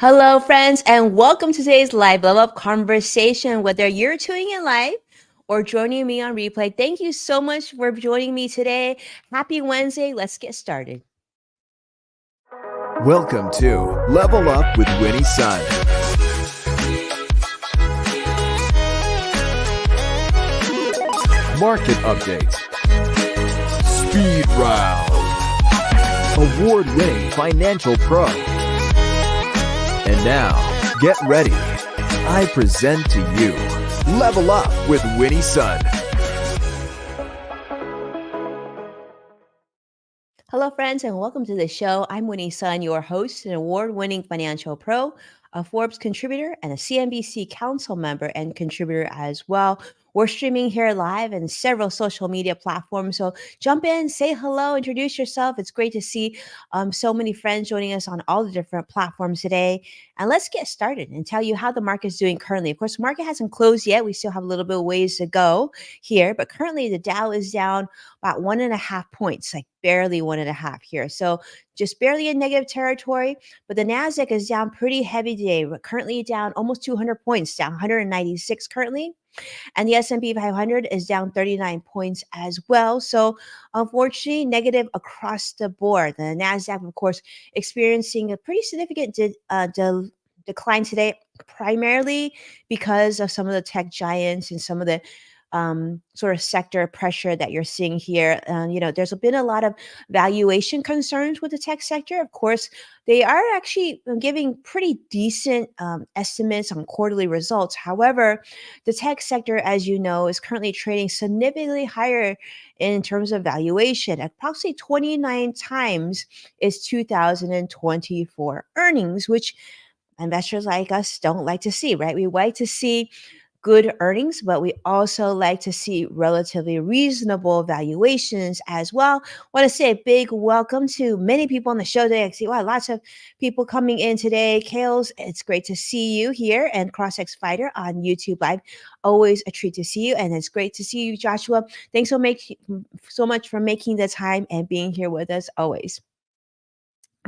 Hello, friends, and welcome to today's live level up conversation. Whether you're tuning in live or joining me on replay, thank you so much for joining me today. Happy Wednesday. Let's get started. Welcome to Level Up with Winnie Sun. Market updates. Speed round. Award-winning financial pro. And now, get ready. I present to you Level Up with Winnie Sun. Hello, friends, and welcome to the show. I'm Winnie Sun, your host, an award winning financial pro, a Forbes contributor, and a CNBC council member and contributor as well. We're streaming here live and several social media platforms. So jump in, say hello, introduce yourself. It's great to see so many friends joining us on all the different platforms today. And let's get started and tell you how the market's doing currently. Of course, the market hasn't closed yet. We still have a little bit of ways to go here, but currently the Dow is down about 1.5 points, like barely 1.5 here. So just barely in negative territory, but the NASDAQ is down pretty heavy today. We're currently down almost 200 points, down 196 currently. And the S&P 500 is down 39 points as well. So unfortunately, negative across the board. The NASDAQ, of course, experiencing a pretty significant decline today, primarily because of some of the tech giants and some of the sort of sector pressure that you're seeing here. There's been a lot of valuation concerns with the tech sector. Of course, they are actually giving pretty decent estimates on quarterly results. However, the tech sector, as you know, is currently trading significantly higher in terms of valuation, approximately 29 times its 2024 earnings, which investors like us don't like to see, right? We like to see good earnings, but we also like to see relatively reasonable valuations as well. Want to say a big welcome to many people on the show today. I see wow, lots of people coming in today. Kales, it's great to see you here, and CrossX Fighter on YouTube Live. Always a treat to see you, and it's great to see you, Joshua. Thanks so much for making the time and being here with us always.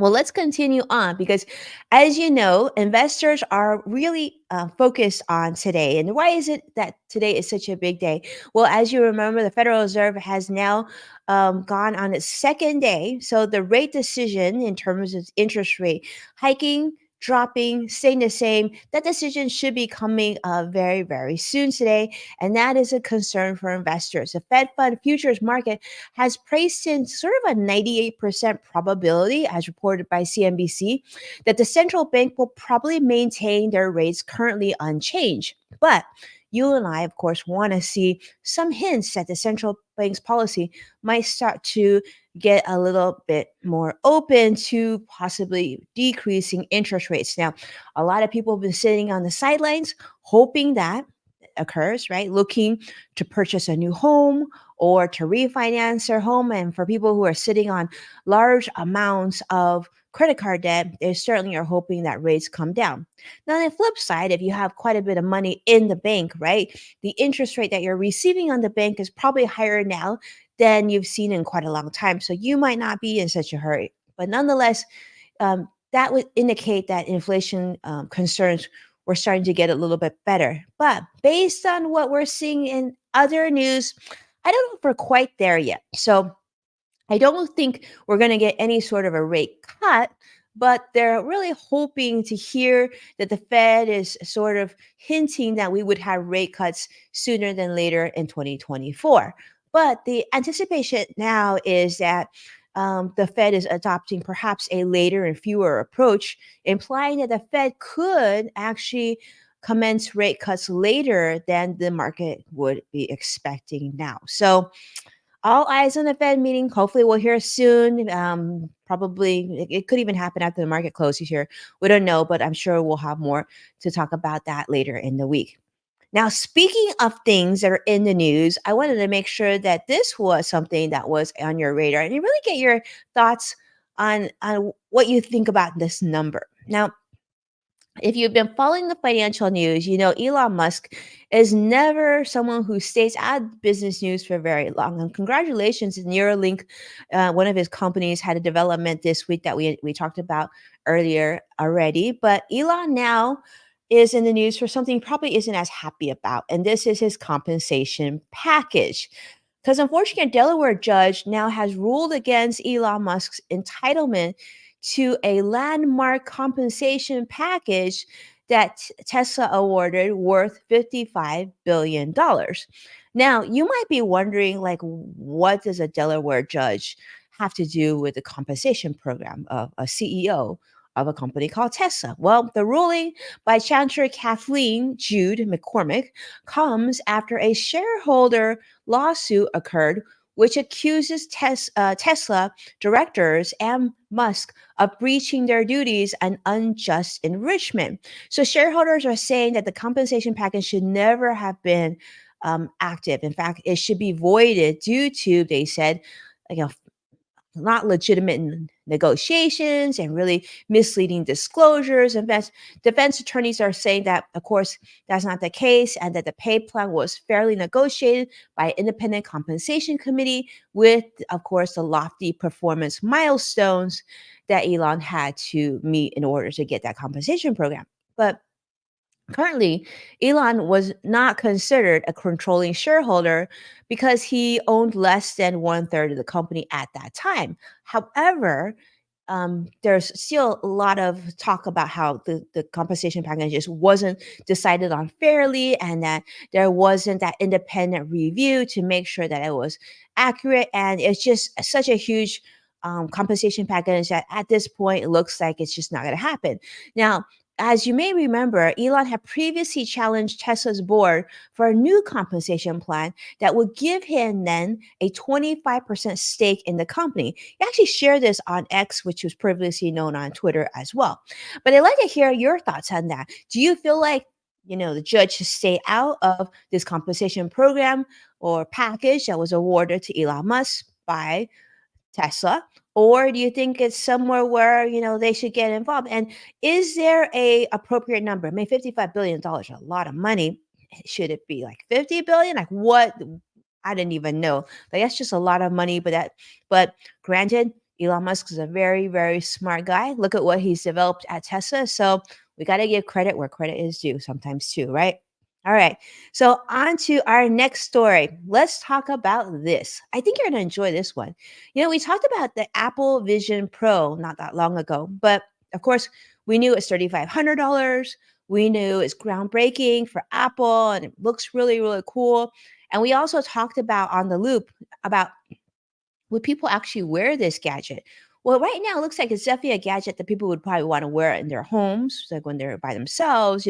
Well, let's continue on because, as you know, investors are really focused on today. And why is it that today is such a big day? Well, as you remember, the Federal Reserve has now gone on its second day. So the rate decision in terms of interest rate hiking, dropping, staying the same, that decision should be coming very, very soon today. And that is a concern for investors. The Fed Fund futures market has priced in sort of a 98% probability, as reported by CNBC, that the central bank will probably maintain their rates currently unchanged. But you and I, of course, want to see some hints that the central bank's policy might start to get a little bit more open to possibly decreasing interest rates. Now, a lot of people have been sitting on the sidelines hoping that occurs, right? Looking to purchase a new home or to refinance their home. And for people who are sitting on large amounts of credit card debt, they certainly are hoping that rates come down. Now, on the flip side, if you have quite a bit of money in the bank, right, the interest rate that you're receiving on the bank is probably higher now than you've seen in quite a long time. So you might not be in such a hurry. But nonetheless, that would indicate that inflation concerns were starting to get a little bit better. But based on what we're seeing in other news, I don't know if we're quite there yet. So I don't think we're going to get any sort of a rate cut, but they're really hoping to hear that the Fed is sort of hinting that we would have rate cuts sooner than later in 2024. But the anticipation now is that the Fed is adopting perhaps a later and fewer approach, implying that the Fed could actually commence rate cuts later than the market would be expecting now. So, all eyes on the Fed meeting. Hopefully, we'll hear soon. Probably, it could even happen after the market closes here. We don't know, but I'm sure we'll have more to talk about that later in the week. Now, speaking of things that are in the news, I wanted to make sure that this was something that was on your radar and you really get your thoughts on what you think about this number. Now, If you've been following the financial news, you know Elon Musk is never someone who stays out of business news for very long. And congratulations, Neuralink, one of his companies, had a development this week that we talked about earlier already. But Elon now is in the news for something he probably isn't as happy about, and this is his compensation package. Because unfortunately, a Delaware judge now has ruled against Elon Musk's entitlement to a landmark compensation package that Tesla awarded worth $55 billion. Now, you might be wondering, like, what does a Delaware judge have to do with the compensation program of a CEO of a company called Tesla? Well, the ruling by Chancellor Kathleen Jude McCormick comes after a shareholder lawsuit occurred which accuses Tesla directors and Musk of breaching their duties and unjust enrichment. So shareholders are saying that the compensation package should never have been active. In fact, it should be voided due to, they said, like not legitimate negotiations and really misleading disclosures. And defense attorneys are saying that, of course, that's not the case, and that the pay plan was fairly negotiated by an independent compensation committee with, of course, the lofty performance milestones that Elon had to meet in order to get that compensation program. But currently, Elon was not considered a controlling shareholder because he owned less than one third of the company at that time. However, there's still a lot of talk about how the compensation package just wasn't decided on fairly, and that there wasn't that independent review to make sure that it was accurate. And it's just such a huge compensation package that at this point it looks like it's just not going to happen. Now, as you may remember, Elon had previously challenged Tesla's board for a new compensation plan that would give him then a 25% stake in the company. He actually shared this on X, which was previously known on Twitter as well. But I'd like to hear your thoughts on that. Do you feel like, the judge should stay out of this compensation program or package that was awarded to Elon Musk by Tesla? Or do you think it's somewhere where, they should get involved? And is there a appropriate number? I mean, $55 billion, a lot of money. Should it be like 50 billion? Like what? I didn't even know. Like that's just a lot of money, but granted, Elon Musk is a very, very smart guy. Look at what he's developed at Tesla. So we got to give credit where credit is due sometimes too, right? All right. So on to our next story. Let's talk about this. I think you're going to enjoy this one. We talked about the Apple Vision Pro not that long ago, but of course, we knew it's $3,500. We knew it's groundbreaking for Apple and it looks really, really cool. And we also talked about on the loop about would people actually wear this gadget? Well, right now it looks like it's definitely a gadget that people would probably want to wear in their homes, like when they're by themselves,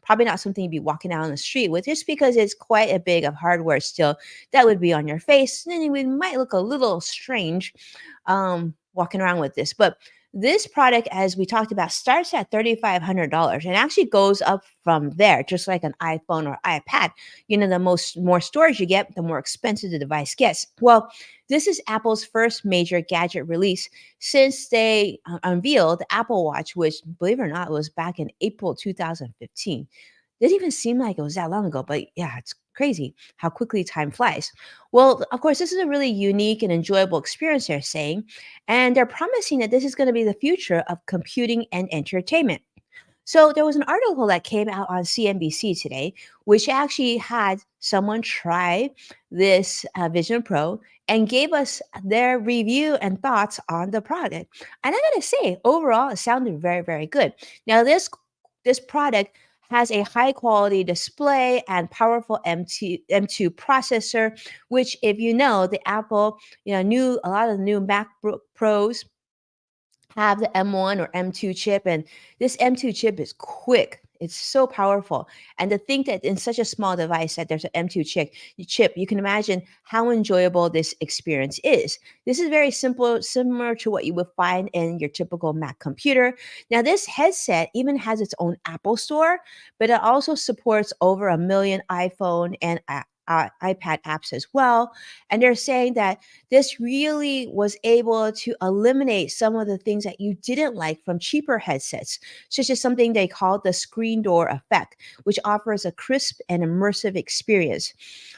probably not something you'd be walking out on the street with, just because it's quite a big of hardware still that would be on your face. And then it might look a little strange walking around with this. But this product, as we talked about, starts at $3,500 and actually goes up from there, just like an iPhone or iPad. The more storage you get, the more expensive the device gets. Well, this is Apple's first major gadget release since they unveiled the Apple Watch, which, believe it or not, was back in April 2015. Didn't even seem like it was that long ago, but yeah, it's crazy how quickly time flies. Well, of course, this is a really unique and enjoyable experience, they're saying, and they're promising that this is going to be the future of computing and entertainment. So there was an article that came out on CNBC today, which actually had someone try this Vision Pro and gave us their review and thoughts on the product. And I gotta say, overall, it sounded very, very good. Now, this product has a high quality display and powerful M2 processor, which, if you know, the Apple, new a lot of the new MacBook Pros have the M1 or M2 chip, and this M2 chip is quick. It's so powerful. And to think that in such a small device that there's an M2 chip, you can imagine how enjoyable this experience is. This is very simple, similar to what you would find in your typical Mac computer. Now, this headset even has its own Apple Store, but it also supports over a million iPhone and iPad apps as well. And they're saying that this really was able to eliminate some of the things that you didn't like from cheaper headsets, such as something they call the screen door effect, which offers a crisp and immersive experience.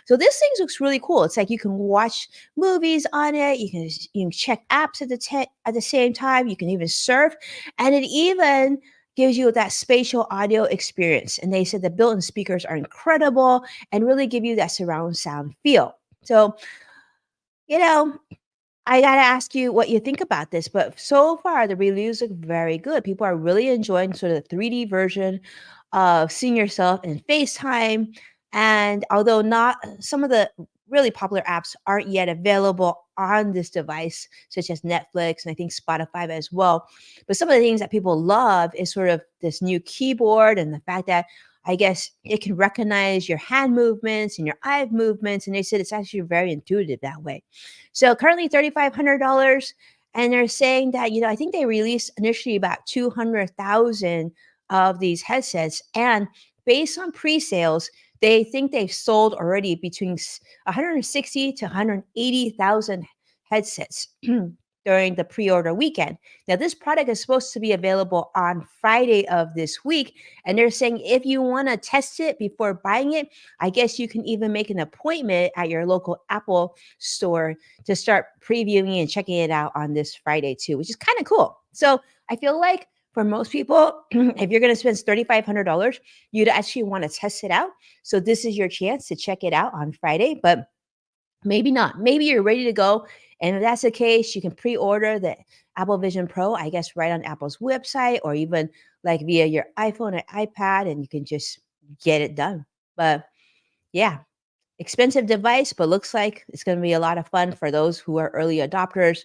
So this thing looks really cool. It's like you can watch movies on it, you can check apps at the same time, you can even surf, and it even gives you that spatial audio experience. And they said the built-in speakers are incredible and really give you that surround sound feel. So, you know, I gotta ask you what you think about this, but so far the reviews look very good. People are really enjoying sort of the 3D version of seeing yourself in FaceTime. And although not some of the really popular apps aren't yet available on this device, such as Netflix and I think Spotify as well. But some of the things that people love is sort of this new keyboard and the fact that I guess it can recognize your hand movements and your eye movements. And they said it's actually very intuitive that way. So currently $3,500. And they're saying that, I think they released initially about 200,000 of these headsets. And based on pre sales, they think they've sold already between 160 to 180,000 headsets during the pre-order weekend. Now, this product is supposed to be available on Friday of this week, and they're saying if you want to test it before buying it, I guess you can even make an appointment at your local Apple store to start previewing and checking it out on this Friday too, which is kind of cool. So I feel like for most people, if you're going to spend $3,500, you'd actually want to test it out. So this is your chance to check it out on Friday, but maybe not. Maybe you're ready to go. And if that's the case, you can pre-order the Apple Vision Pro, I guess, right on Apple's website or even like via your iPhone or iPad, and you can just get it done. But yeah, expensive device, but looks like it's going to be a lot of fun for those who are early adopters.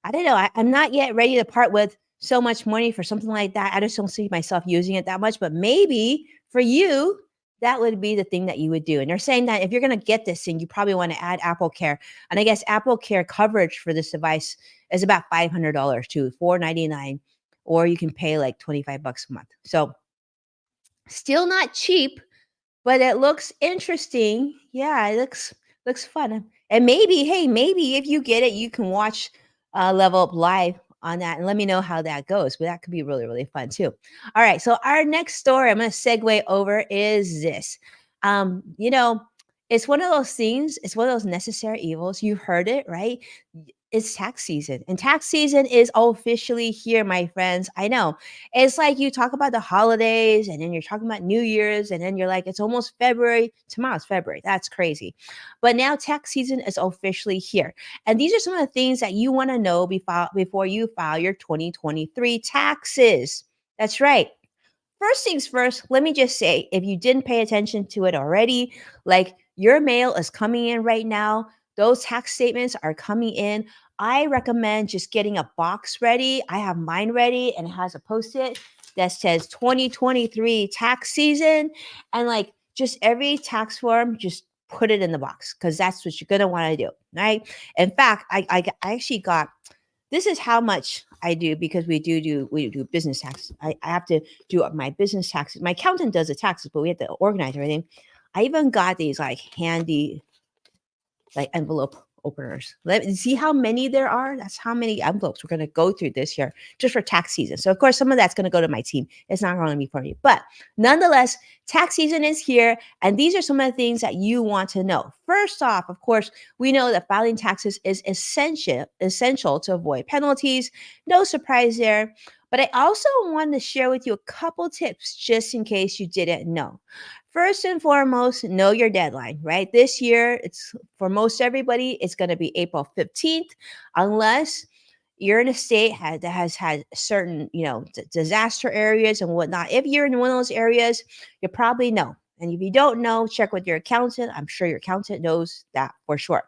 I don't know. I'm not yet ready to part with so much money for something like that. I just don't see myself using it that much, but maybe for you, that would be the thing that you would do. And they're saying that if you're going to get this thing, you probably want to add Apple Care. And I guess Apple Care coverage for this device is about $500 too, $499, or you can pay like 25 bucks a month. So still not cheap, but it looks interesting. Yeah, it looks fun. And maybe, hey, maybe if you get it, you can watch Level Up Live on that and let me know how that goes. But that could be really, really fun too. All right. So our next story I'm going to segue over is this. You know, it's one of those things, it's one of those necessary evils. You heard it, right? It's tax season, and tax season is officially here, my friends. I know it's like you talk about the holidays and then you're talking about New Year's and then you're like, it's almost February. Tomorrow's February. That's crazy. But now tax season is officially here. And these are some of the things that you want to know before you file your 2023 taxes. That's right. First things first, let me just say if you didn't pay attention to it already, like your mail is coming in right now, those tax statements are coming in. I recommend just getting a box ready. I have mine ready and it has a post it that says 2023 tax season. And like just every tax form, just put it in the box because that's what you're going to want to do. Right. In fact, I actually got this is how much I do because we do business taxes. I have to do my business taxes. My accountant does the taxes, but we have to organize everything. I even got these like handy like envelope openers. Let me see how many there are. That's how many envelopes we're going to go through this year just for tax season. So of course, some of that's going to go to my team. It's not going to be for me, but nonetheless, tax season is here. And these are some of the things that you want to know. First off, of course, we know that filing taxes is essential to avoid penalties. No surprise there. But I also want to share with you a couple tips just in case you didn't know. First and foremost, know your deadline, right? This year, it's for most everybody, it's going to be April 15th, unless you're in a state that has had certain, disaster areas and whatnot. If you're in one of those areas, you probably know. And if you don't know, check with your accountant. I'm sure your accountant knows that for sure.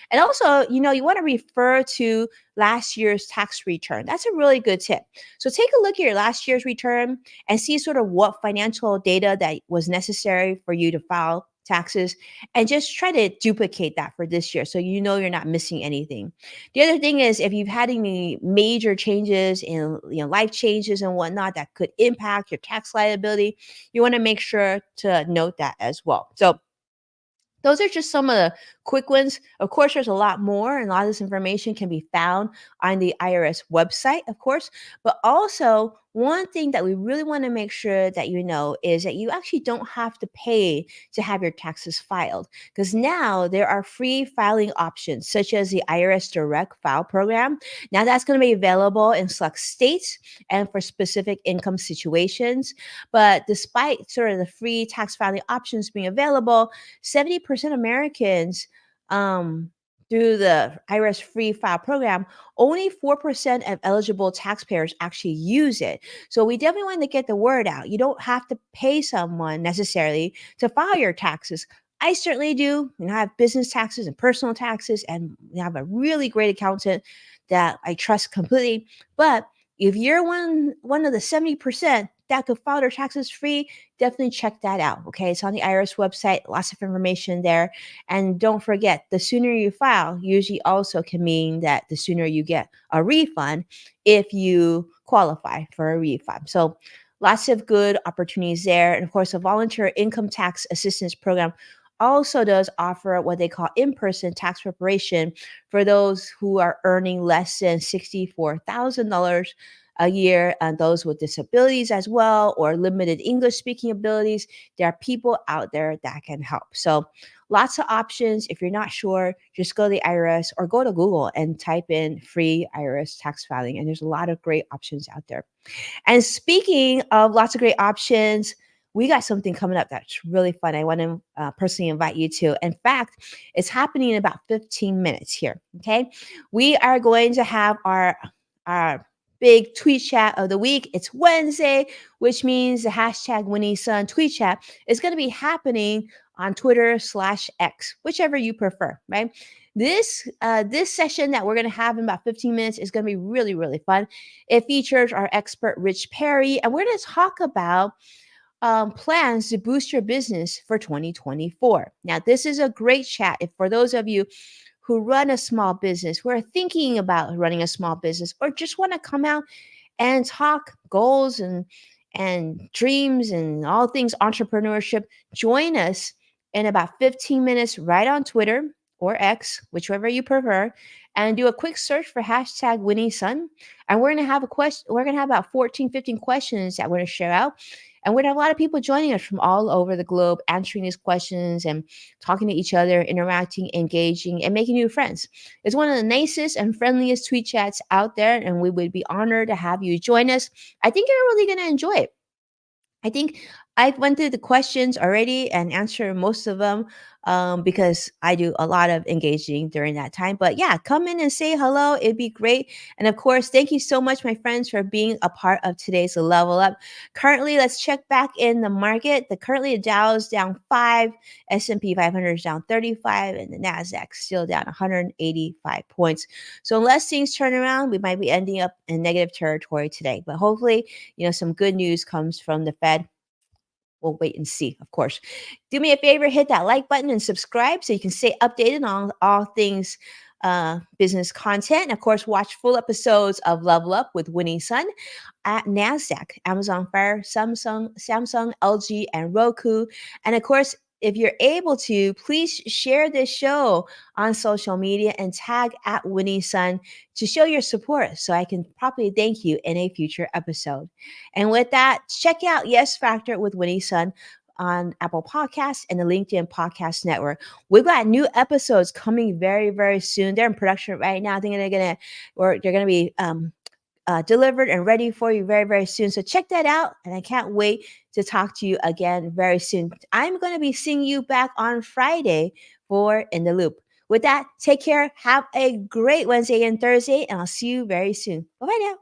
And also, you want to refer to last year's tax return. That's a really good tip. So take a look at your last year's return and see sort of what financial data that was necessary for you to file taxes and just try to duplicate that for this year so you're not missing anything. The other thing is if you've had any major changes in life changes and whatnot that could impact your tax liability, you want to make sure to note that as well. So Those are just some of the quick ones. Of course, there's a lot more, and a lot of this information can be found on the IRS website, of course. But also, one thing that we really want to make sure that you know is that you actually don't have to pay to have your taxes filed, because now there are free filing options, such as the IRS Direct File Program. Now, that's going to be available in select states and for specific income situations. But despite sort of the free tax filing options being available, 70% Americans, um, through the IRS Free File Program, only 4% of eligible taxpayers actually use it. So we definitely want to get the word out. You don't have to pay someone necessarily to file your taxes. I certainly do. I have business taxes and personal taxes, and I have a really great accountant that I trust completely. But if you're one of the 70% that could file their taxes free, definitely check that out. Okay. It's on the IRS website, lots of information there. And don't forget, the sooner you file usually also can mean that the sooner you get a refund if you qualify for a refund. So lots of good opportunities there. And of course, the volunteer income tax assistance program also does offer what they call in-person tax preparation for those who are earning less than $64,000 a year, and those with disabilities as well, or limited English speaking abilities. There are people out there that can help. So lots of options. If you're not sure, just go to the IRS or go to Google and type in free IRS tax filing. And there's a lot of great options out there. And speaking of lots of great options, we got something coming up that's really fun. I want to personally invite you to. In fact, it's happening in about 15 minutes here. Okay. We are going to have our big tweet chat of the week. It's Wednesday, which means the hashtag Winnie Sun tweet chat is going to be happening on Twitter/X, whichever you prefer, right? This session that we're going to have in about 15 minutes is going to be really, really fun. It features our expert Rich Perry, and we're going to talk about plans to boost your business for 2024. Now, this is a great chat if for those of you who run a small business, who are thinking about running a small business, or just want to come out and talk goals and dreams and all things entrepreneurship. Join us in about 15 minutes right on Twitter or X, whichever you prefer, and do a quick search for hashtag Winnie Sun. And we're gonna have a question, we're gonna have about 14, 15 questions that we're gonna share out. And we're gonna have a lot of people joining us from all over the globe, answering these questions and talking to each other, interacting, engaging, and making new friends. It's one of the nicest and friendliest tweet chats out there, and we would be honored to have you join us. I think you're really going to enjoy it. I think I went through the questions already and answered most of them because I do a lot of engaging during that time. But yeah, come in and say hello. It'd be great. And of course, thank you so much, my friends, for being a part of today's Level Up. Currently, let's check back in the market. The Dow is down 5, S&P 500 is down 35, and the Nasdaq still down 185 points. So unless things turn around, we might be ending up in negative territory today. But hopefully, some good news comes from the Fed. We'll wait and see, of course. Do me a favor, hit that like button and subscribe so you can stay updated on all things business content. And of course, watch full episodes of Level Up with Winnie Sun at NASDAQ, Amazon Fire, Samsung, LG, and Roku. And of course, if you're able to, please share this show on social media and tag at Winnie Sun to show your support so I can properly thank you in a future episode. And with that, check out Yes Factor with Winnie Sun on Apple Podcasts and the LinkedIn Podcast Network. We've got new episodes coming very, very soon. They're in production right now. I think they're gonna be delivered and ready for you very, very soon. So check that out. And I can't wait to talk to you again very soon. I'm going to be seeing you back on Friday for In the Loop. With that, take care. Have a great Wednesday and Thursday, and I'll see you very soon. Bye bye now.